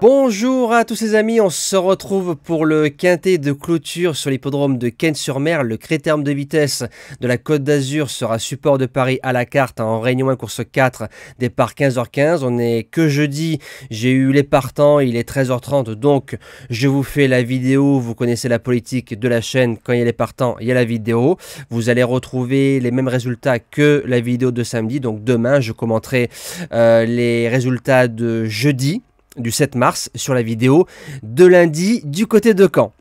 Bonjour à tous les amis, on se retrouve pour le quintet de clôture sur l'hippodrome de Cannes-sur-Mer. Le critérium de vitesse de la Côte d'Azur sera support de Paris à la carte en Réunion 1 course 4, départ 15h15. On n'est que jeudi, j'ai eu les partants, il est 13h30, donc je vous fais la vidéo. Vous connaissez la politique de la chaîne, quand il y a les partants, il y a la vidéo. Vous allez retrouver les mêmes résultats que la vidéo de samedi, donc demain je commenterai les résultats de jeudi, du 7 mars sur la vidéo de lundi du côté de Caen.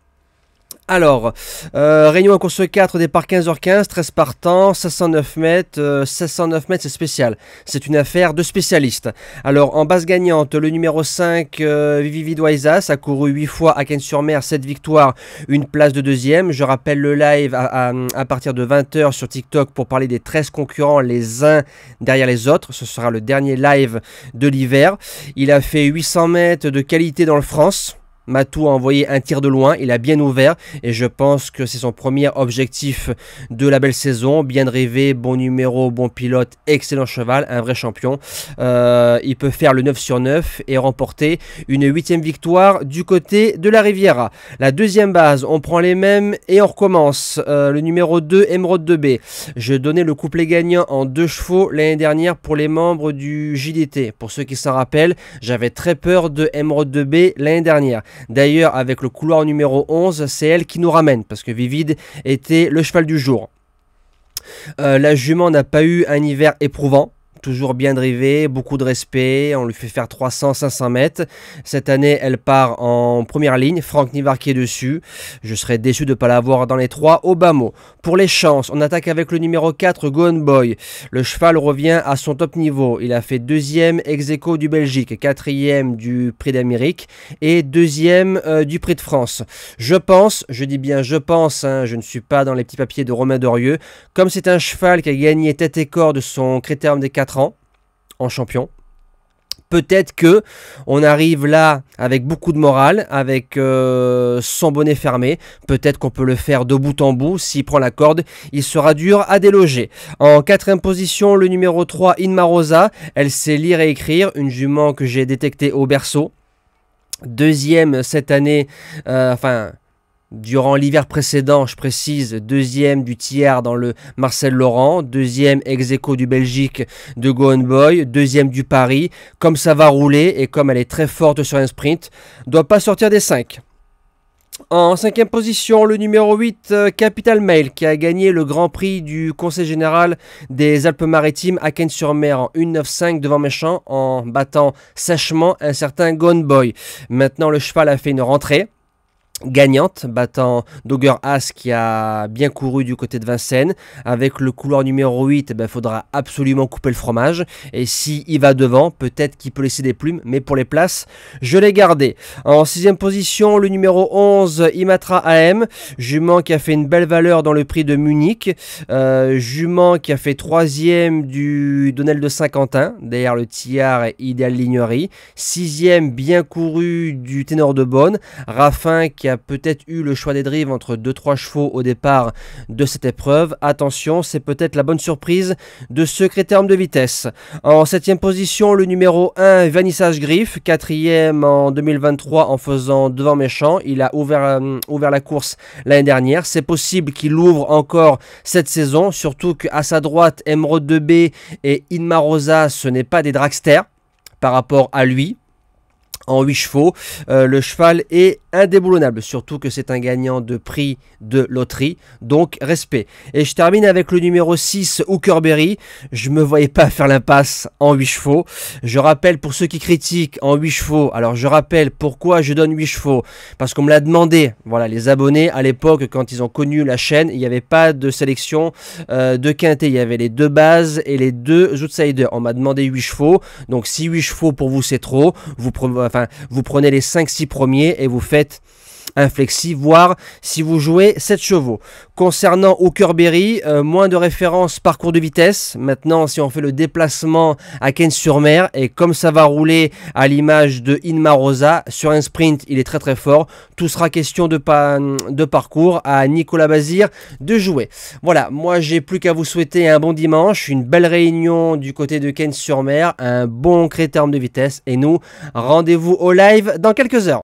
Alors, Réunion 1 course 4, départ 15h15, 13 partants, 509 mètres. 1609 mètres, c'est spécial. C'est une affaire de spécialistes. Alors, en base gagnante, le numéro 5, Vivi Vidoisas, a couru 8 fois à Cannes-sur-Mer, 7 victoires, une place de deuxième. Je rappelle le live à partir de 20h sur TikTok pour parler des 13 concurrents, les uns derrière les autres. Ce sera le dernier live de l'hiver. Il a fait 800 mètres de qualité dans le France. Matou a envoyé un tir de loin, il a bien ouvert et je pense que c'est son premier objectif de la belle saison. Bien drivé, bon numéro, bon pilote, excellent cheval, un vrai champion. Il peut faire le 9 sur 9 et remporter une 8e victoire du côté de la Riviera. La deuxième base, on prend les mêmes et on recommence. Le numéro 2, Emeraude de B. Je donnais le couplet gagnant en 2 chevaux l'année dernière pour les membres du JDT. Pour ceux qui s'en rappellent, j'avais très peur de Emeraude de B l'année dernière. D'ailleurs, avec le couloir numéro 11, c'est elle qui nous ramène, parce que Vivide était le cheval du jour. La jument n'a pas eu un hiver éprouvant. Toujours bien drivée, beaucoup de respect, on lui fait faire 300-500 mètres. Cette année, elle part en première ligne, Franck Nivard qui est dessus. Je serais déçu de ne pas l'avoir dans les 3 au bas mot. Pour les chances, on attaque avec le numéro 4, Gone Boy. Le cheval revient à son top niveau. Il a fait 2e ex-aequo du Belgique, 4e du Prix d'Amérique et 2e du Prix de France. Je pense, je dis bien je pense, hein, je ne suis pas dans les petits papiers de Romain Dorieux, comme c'est un cheval qui a gagné tête et corps de son critérium des 4 ans en champion. Peut-être que on arrive là avec beaucoup de morale, avec son bonnet fermé. Peut-être qu'on peut le faire de bout en bout. S'il prend la corde, il sera dur à déloger. En 4e position, le numéro 3, Inma Rosa. Elle sait lire et écrire. Une jument que j'ai détectée au berceau. 2e cette année, durant l'hiver précédent, je précise, 2e du tiers dans le Marcel Laurent, 2e ex-aequo du Belgique de Gone Boy, 2e du Paris. Comme ça va rouler et comme elle est très forte sur un sprint, doit pas sortir des 5. En 5e position, le numéro 8, Capital Mail, qui a gagné le Grand Prix du Conseil Général des Alpes-Maritimes à Cannes-sur-Mer en 1,95 devant Méchant, en battant sèchement un certain Gone Boy. Maintenant, le cheval a fait une rentrée gagnante, battant Dogger As qui a bien couru du côté de Vincennes. Avec le couloir numéro 8, il faudra absolument couper le fromage. Et s'il va devant, peut-être qu'il peut laisser des plumes, mais pour les places, je l'ai gardé. En 6e position, le numéro 11, Imatra AM, jument qui a fait une belle valeur dans le prix de Munich. Jument qui a fait 3e du Donnel de Saint-Quentin, derrière le Tillard et Idéal Lignerie. 6e bien couru du Ténor de Beaune. Raffin qui a peut-être eu le choix des drives entre 2-3 chevaux au départ de cette épreuve. Attention, c'est peut-être la bonne surprise de ce critérium de vitesse. En 7e position, le numéro 1, Vernissage Griffe, 4e en 2023 en faisant devant Méchant. Il a ouvert la course l'année dernière. C'est possible qu'il l'ouvre encore cette saison, surtout qu'à sa droite, Emeraude de B et Inma Rosa, ce n'est pas des dragsters par rapport à lui. En 8 chevaux, le cheval est indéboulonnable, surtout que c'est un gagnant de prix de loterie, donc respect. Et je termine avec le numéro 6, Hookerberry. Je me voyais pas faire l'impasse en 8 chevaux. Je rappelle pour ceux qui critiquent en 8 chevaux, alors je rappelle pourquoi je donne 8 chevaux, parce qu'on me l'a demandé, voilà, les abonnés à l'époque quand ils ont connu la chaîne, il n'y avait pas de sélection de quintet, il y avait les 2 bases et les 2 outsiders. On m'a demandé 8 chevaux, donc si 8 chevaux pour vous c'est trop, vous prenez les 5-6 premiers et vous faites un flexi, voire si vous jouez 7 chevaux. Concernant Hookerberry, moins de références parcours de vitesse. Maintenant, si on fait le déplacement à Cannes-sur-Mer, et comme ça va rouler à l'image de Inmarosa, sur un sprint, il est très très fort. Tout sera question de parcours à Nicolas Bazir de jouer. Voilà, moi j'ai plus qu'à vous souhaiter un bon dimanche, une belle réunion du côté de Cannes-sur-Mer, un bon critérium de vitesse, et nous, rendez-vous au live dans quelques heures.